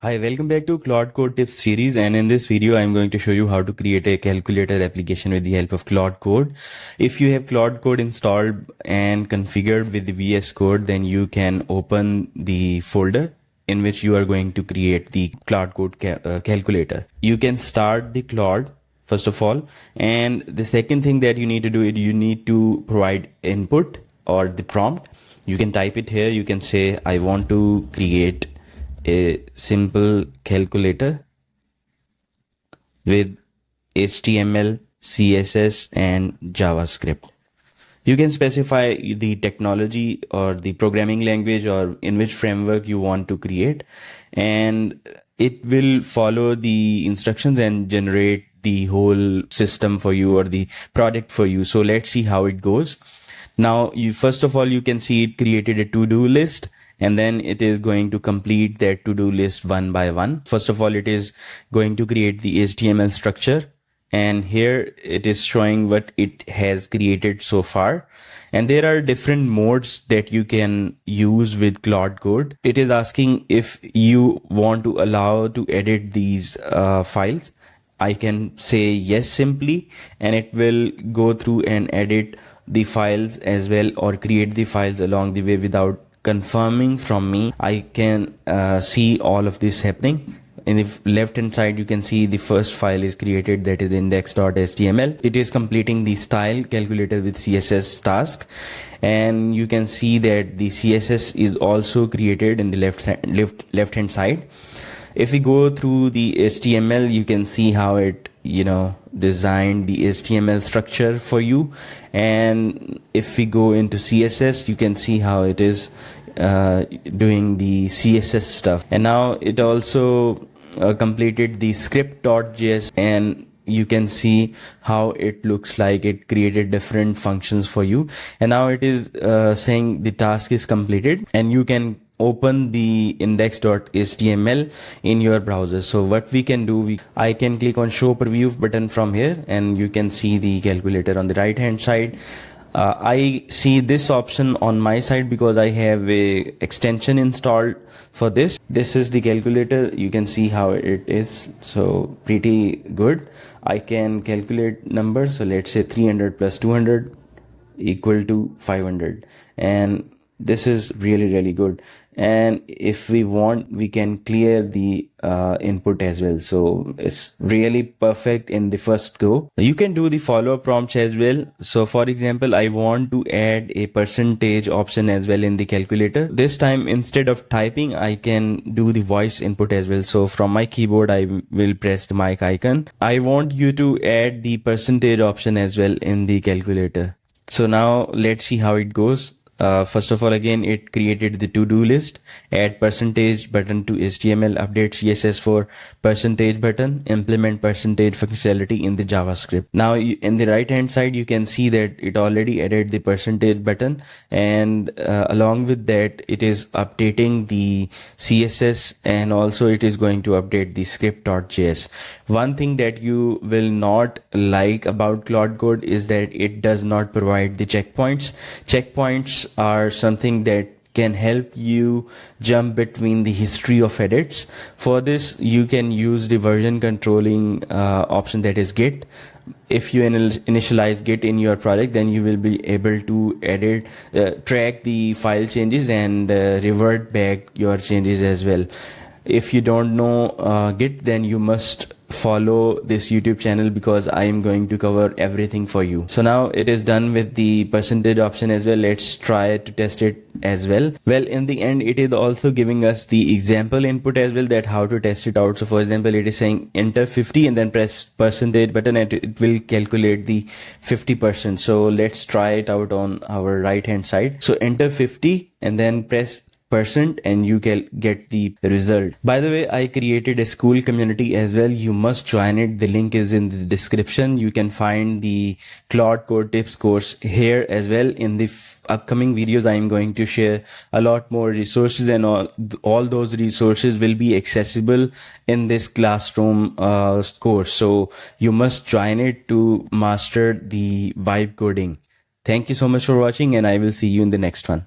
Hi, welcome back to Claude Code Tips series, and in this video I'm going to show you how to create a calculator application with the help of Claude Code. If you have Claude Code installed and configured with the VS Code, then you can open the folder in which you are going to create the Claude Code calculator. You can start the Claude first of all, and the second thing that you need to do is you need to provide input or the prompt. You can type it here. You can say I want to create a simple calculator with HTML, CSS and JavaScript. You can specify the technology or the programming language or in which framework you want to create, and it will follow the instructions and generate the whole system for you or the project for you. So let's see how it goes. Now, first of all, you can see it created a to-do list, and then it is going to complete that to-do list one by one. First of all, it is going to create the HTML structure, and here it is showing what it has created so far. And there are different modes that you can use with Claude Code. It is asking if you want to allow to edit these files. I can say yes simply, and it will go through and edit the files as well, or create the files along the way without confirming from me. I can see all of this happening. In the left hand side, you can see the first file is created, that is index.html. It is completing the style calculator with CSS task, and you can see that the CSS is also created in the left hand side. If we go through the HTML, you can see how it designed the HTML structure for you. And if we go into CSS, you can see how it is doing the CSS stuff. And now it also completed the script.js, and you can see how it looks like. It created different functions for you, and now it is saying the task is completed, and you can open the index.html in your browser. So what we can do, I can click on show preview button from here, and you can see the calculator on the right hand side. I see this option on my side because I have a extension installed for this. This is the calculator. You can see how it is. So pretty good. I can calculate numbers. So let's say 300 plus 200 equal to 500, and this is really good. And if we want, we can clear the input as well. So it's really perfect in the first go. You can do the follow-up prompts as well. So for example, I want to add a percentage option as well in the calculator. This time, instead of typing, I can do the voice input as well. So from my keyboard, I will press the mic icon. I want you to add the percentage option as well in the calculator. So now let's see how it goes. First of all, again, it created the to-do list, add percentage button to HTML, update CSS for percentage button, implement percentage functionality in the JavaScript. Now in the right hand side, you can see that it already added the percentage button, and along with that, it is updating the CSS, and also it is going to update the script.js. One thing that you will not like about Claude Code is that it does not provide the checkpoints. Checkpoints are something that can help you jump between the history of edits. For this, you can use the version controlling option, that is Git. If you initialize Git in your project, then you will be able to edit, track the file changes and revert back your changes as well. If you don't know Git, then you must follow this YouTube channel because I am going to cover everything for you. So now it is done with the percentage option as well. Let's try to test it as well. Well, in the end, it is also giving us the example input as well, that how to test it out. So for example, it is saying enter 50 and then press percentage button, and it will calculate the 50%. So let's try it out on our right hand side. So enter 50 and then press %, and you can get the result. By the way, I created a school community as well. You must join it. The link is in the description. You can find the Claude Code Tips course here as well. In the upcoming videos, I am going to share a lot more resources, and all those resources will be accessible in this classroom course. So you must join it to master the vibe coding. Thank you so much for watching, and I will see you in the next one.